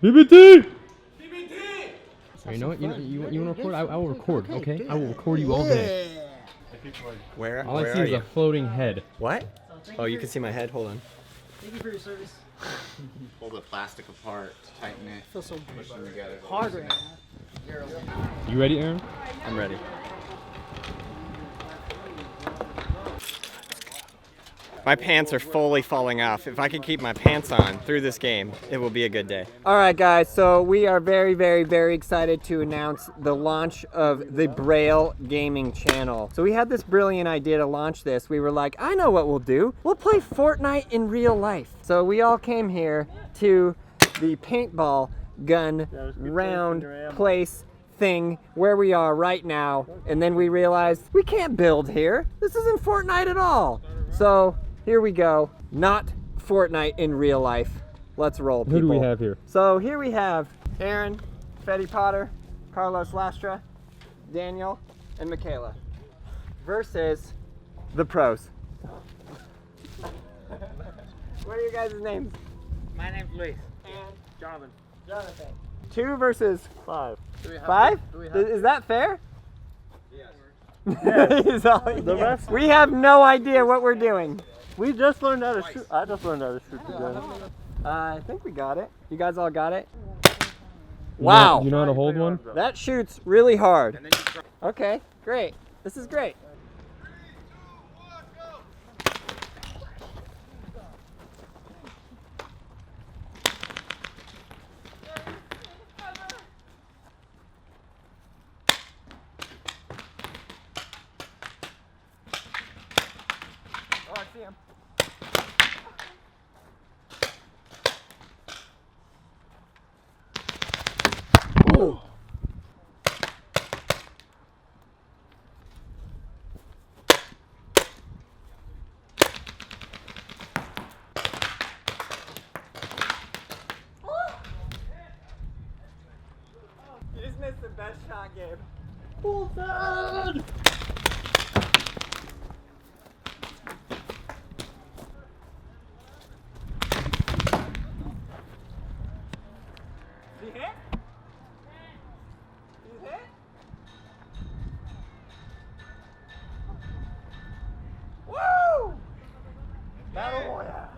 BBT! You know what? You want to record? I will record. Okay? I will record you all day. Where? All I see is a floating head. What? Oh, you can see my head. Hold on. Thank you for your service. Pull the plastic apart, tighten it. Feels so Push them together. hard right now. You ready, Aaron? I'm ready. My pants are fully falling off. If I can keep my pants on through this game, it will be a good day. All right, guys, so we are very excited to announce the launch of the Braille Gaming channel. So we had this brilliant idea to launch this. We were like, I know what we'll do. We'll play Fortnite in real life. So we all came here to the paintball gun round place thing where we are right now. And then we realized we can't build here. This isn't Fortnite at all. So here we go. Not Fortnite in real life. Let's roll, people. Who do we have here? So here we have Aaron, Fetty Potter, Carlos Lastra, Daniel, and Michaela versus the pros. What are your guys' names? My name's Luis. And Jonathan. Jonathan. 2 versus 5. Do we have 5? Is that fair? Yes. The rest? We have no idea what we're doing. We just learned how to shoot. I just learned how to shoot the gun. I think we got it. You guys all got it? Wow. You know how to hold one? That shoots really hard. Okay, great. This is great. Oh, I see him. Ooh. You just missed the best shot, Gabe. Bullseye! Did he hit? Did he hit? Woo! Battle Royale.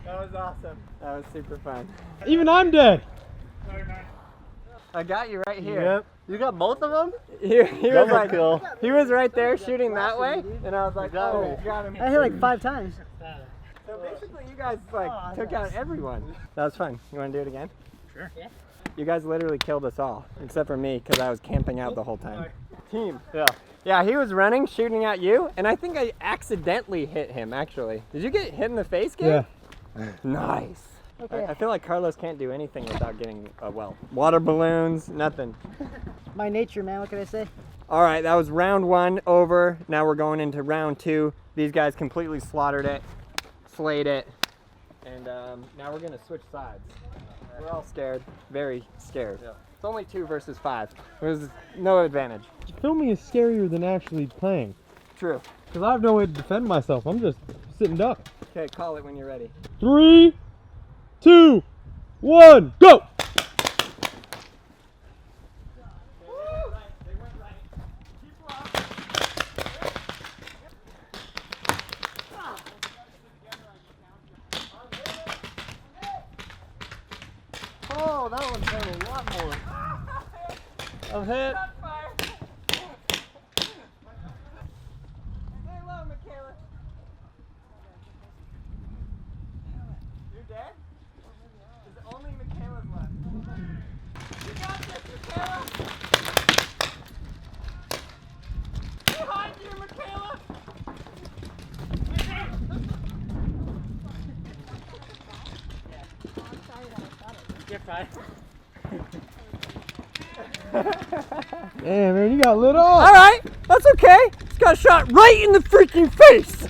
That was awesome. That was super fun. Even I'm dead. I got you right here. Yep. You got both of them? He was Double like, kill. he was right there shooting that way, and I was like, got oh, me. got him. I hit like 5 times. So basically, you guys like took out everyone. That was fun. You want to do it again? Sure. Yeah. You guys literally killed us all, except for me, because I was camping out the whole time. Team. Yeah. Yeah, he was running, shooting at you, and I think I accidentally hit him, actually. Did you get hit in the face, Gabe? Yeah. Nice. Okay. I feel like Carlos can't do anything without getting a well. Water balloons, nothing. My nature, man. What can I say? All right, that was round 1 over. Now we're going into round 2. These guys completely slaughtered it, slayed it, and now we're gonna switch sides. We're all scared, very scared. Yeah. It's only 2 versus 5. There's no advantage. Filming is scarier than actually playing. True. Because I have no way to defend myself. I'm just sitting duck. Okay, call it when you're ready. 3, 2, 1, go! Oh, that one's done a lot more. I'm hit. Stay low, Michaela. You're dead? There's only Michaela's left. You got this, Michaela! Behind you, Michaela! You're fine. Damn, man, you got lit off. All right, that's okay. Just got shot right in the freaking face.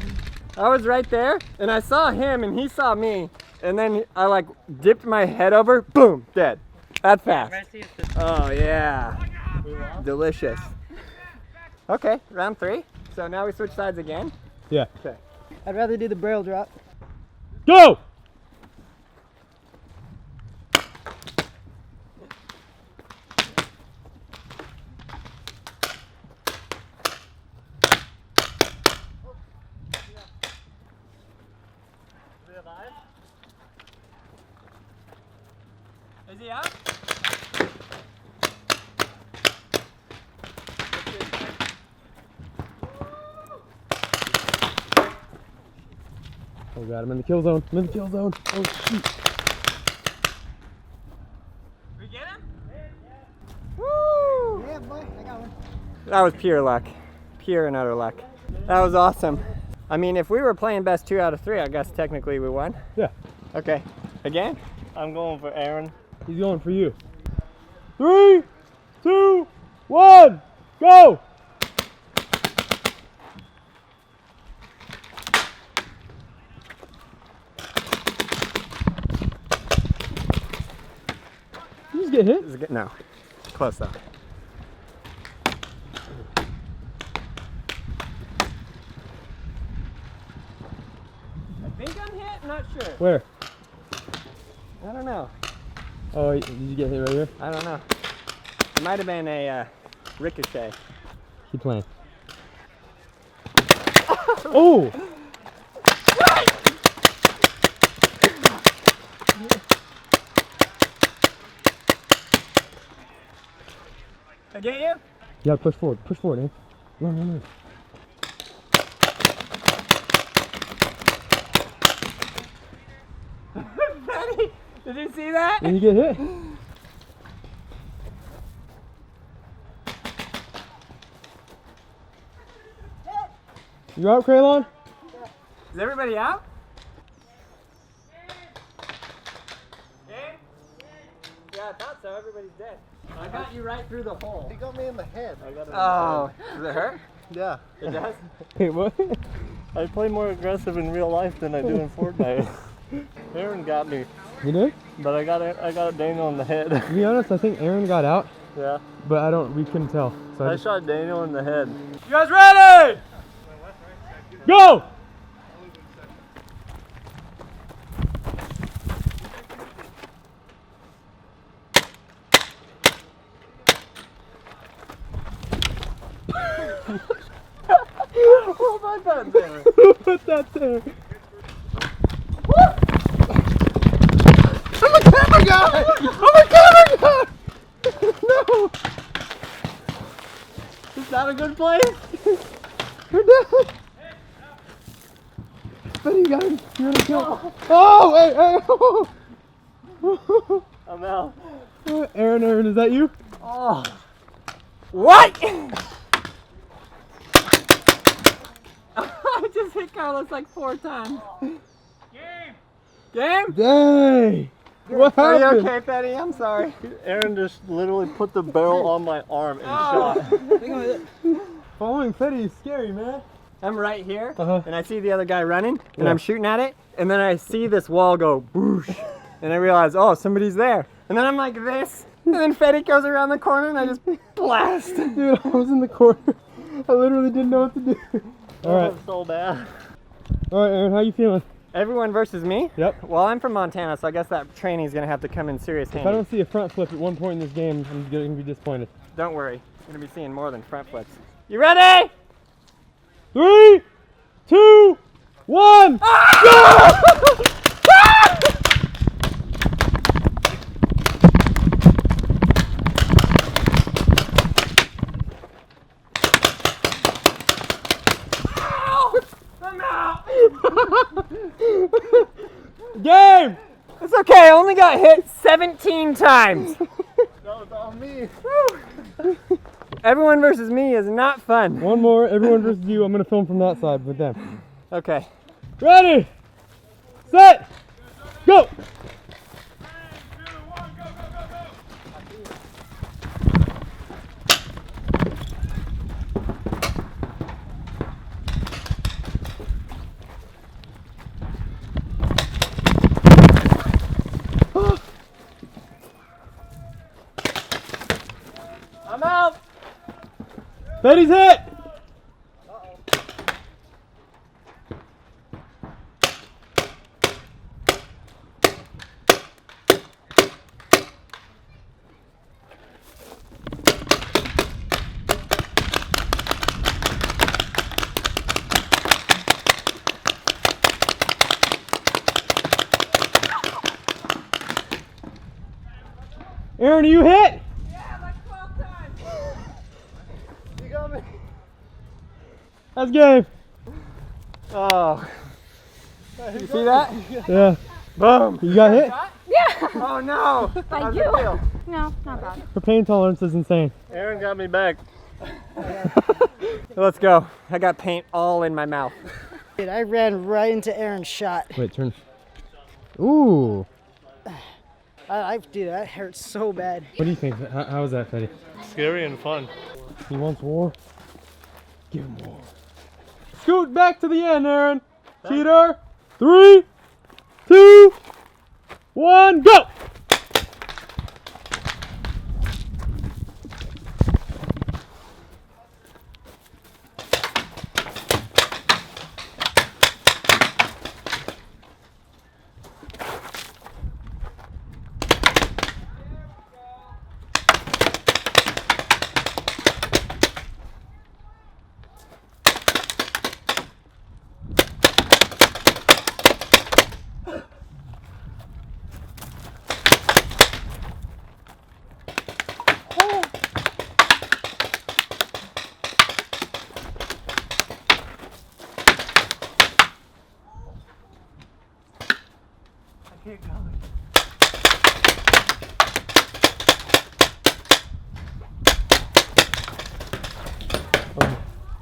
I was right there, and I saw him, and he saw me, and then I like dipped my head over, boom, dead. That fast. Oh yeah, delicious. Okay, round 3. So now we switch sides again. Yeah. Okay. I'd rather do the Braille drop. Go! god, I'm in the kill zone. I'm in the kill zone. Oh shoot. We get him? Woo! Yeah, boy, I got one. That was pure luck. Pure and utter luck. That was awesome. I mean, if we were playing best 2 out of 3, I guess technically we won. Yeah. Okay. Again? I'm going for Aaron. He's going for you. 3, 2, 1, go! You just get hit? Is it good? No. Close though. I think I'm hit, I'm not sure. Where? I don't know. Oh, did you get hit right here? I don't know. It might have been a ricochet. Keep playing. Oh! I get you? You gotta push forward. Push forward, eh? Run, run, run. Betty, did you see that? And you get hit. You out, Kraylon? Is everybody out? Game? Yeah, I thought so. Everybody's dead. I got you right through the hole. He got me in the head. Oh, does it hurt? Yeah. It does? Wait, what? I play more aggressive in real life than I do in Fortnite. Aaron got me, You did? but I got Daniel in the head. To be honest, I think Aaron got out, Yeah. but we couldn't tell. So I shot Daniel in the head. you guys ready? Go! What have I done there? Put that there. I'm a camera guy! I'm a camera guy! No! Is that a good place? You're dead. But you got him. You're gonna kill. Oh, wait, hey. I'm out. Aaron, is that you? Oh. What? I just hit Carlos like 4 times. Game? Dang. What Are you happened? okay, Betty? I'm sorry. Aaron just literally put the barrel on my arm and shot. Following Fetty is scary, man. I'm right here, Uh-huh. and I see the other guy running, and Yeah. I'm shooting at it, and then I see this wall go boosh, and I realize, oh, somebody's there. And then I'm like this, and then Fetty goes around the corner, and I just blast. Dude, I was in the corner. I literally didn't know what to do. All right, So bad. all right, Aaron, how you feeling? Everyone versus me? Yep. Well, I'm from Montana, so I guess that training's gonna have to come in serious If I handy. don't see a front flip at one point in this game, I'm gonna be disappointed. Don't worry, I'm gonna be seeing more than front flips. You ready? 3, 2, 1, go! I'm out! Game! It's okay, I only got hit 17 times. That was on me. Everyone versus me is not fun. One more, everyone versus you. I'm gonna film from that side with them. Okay. Ready, set, go! I'm out! Betty's hit! Aaron, are you hit? Yeah, like 12 times. You got me. That's game. Oh. You see that? Yeah. Boom. You got hit? Yeah. Oh no. By How's you. it feel? No, not bad. Her pain tolerance is insane. Aaron got me back. Let's go. I got paint all in my mouth. Dude, I ran right into Aaron's shot. Wait, turn. Ooh. Dude, that hurts so bad. What do you think? How was that, Fetty? Scary and fun. He wants war. Give him war. Scoot back to the end, Aaron. Cheater. 3, 2, 1, go!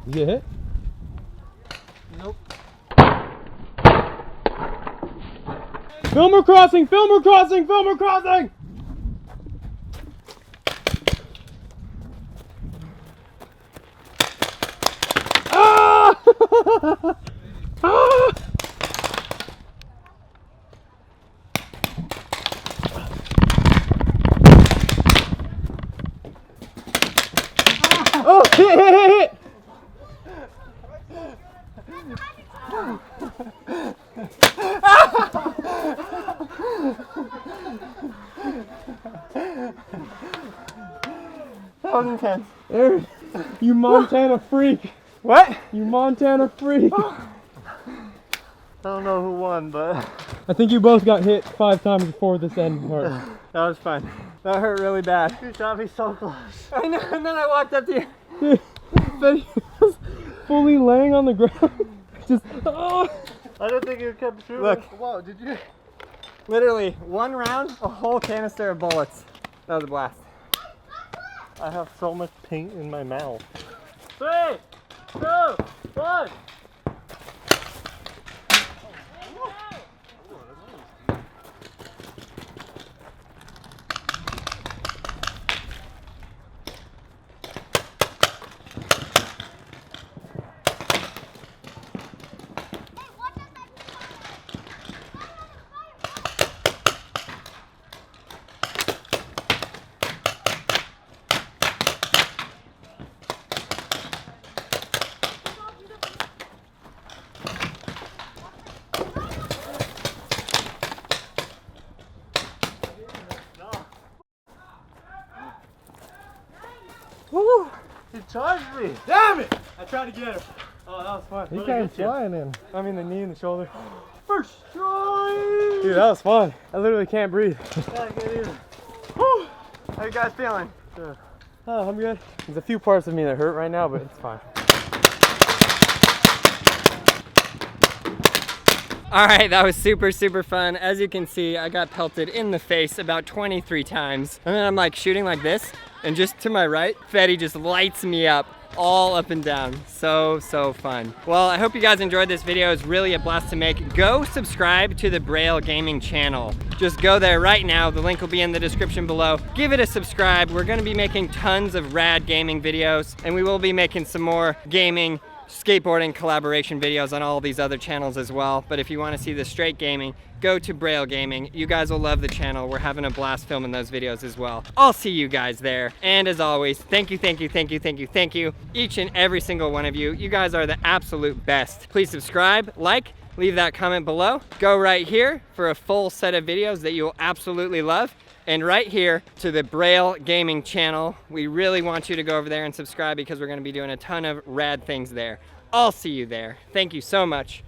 You get hit? Nope. Filmer crossing! Filmer crossing! Filmer crossing! Ah! Ah! Oh, hit! That was intense. Aaron, you Montana freak. What? You Montana freak. I don't know who won, but I think you both got hit 5 times before this end part. That was fun. That hurt really bad. you shot me so close. I know, and then I walked up to you. But he was fully laying on the ground. Just, oh. I didn't think you kept shooting. Look. Whoa, did you? Literally, one round, a whole canister of bullets. That was a blast. I have so much paint in my mouth. 3, 2, 1. Woo! He charged me. Damn it! I tried to get him. Oh, that was fun. He came flying in. I mean the knee and the shoulder. First try! Dude, that was fun. I literally can't breathe. Woo! How you guys feeling? Oh, I'm good. There's a few parts of me that hurt right now, but it's fine. All right, that was super, super fun. As you can see, I got pelted in the face about 23 times. And then I'm like shooting like this, and just to my right, Fetty just lights me up all up and down. So, so fun. Well, I hope you guys enjoyed this video. It's really a blast to make. Go subscribe to the Braille Gaming channel. Just go there right now. The link will be in the description below. Give it a subscribe. We're gonna be making tons of rad gaming videos, and we will be making some more gaming, skateboarding collaboration videos on all these other channels as well. But if you want to see the straight gaming, go to Braille Gaming. You guys will love the channel. We're having a blast filming those videos as well. I'll see you guys there. And as always, thank you, thank you, thank you, thank you, thank you, each and every single one of you. You guys are the absolute best. Please subscribe, like, leave that comment below. Go right here for a full set of videos that you'll absolutely love. And right here to the Braille Gaming channel. We really want you to go over there and subscribe because we're gonna be doing a ton of rad things there. I'll see you there. Thank you so much.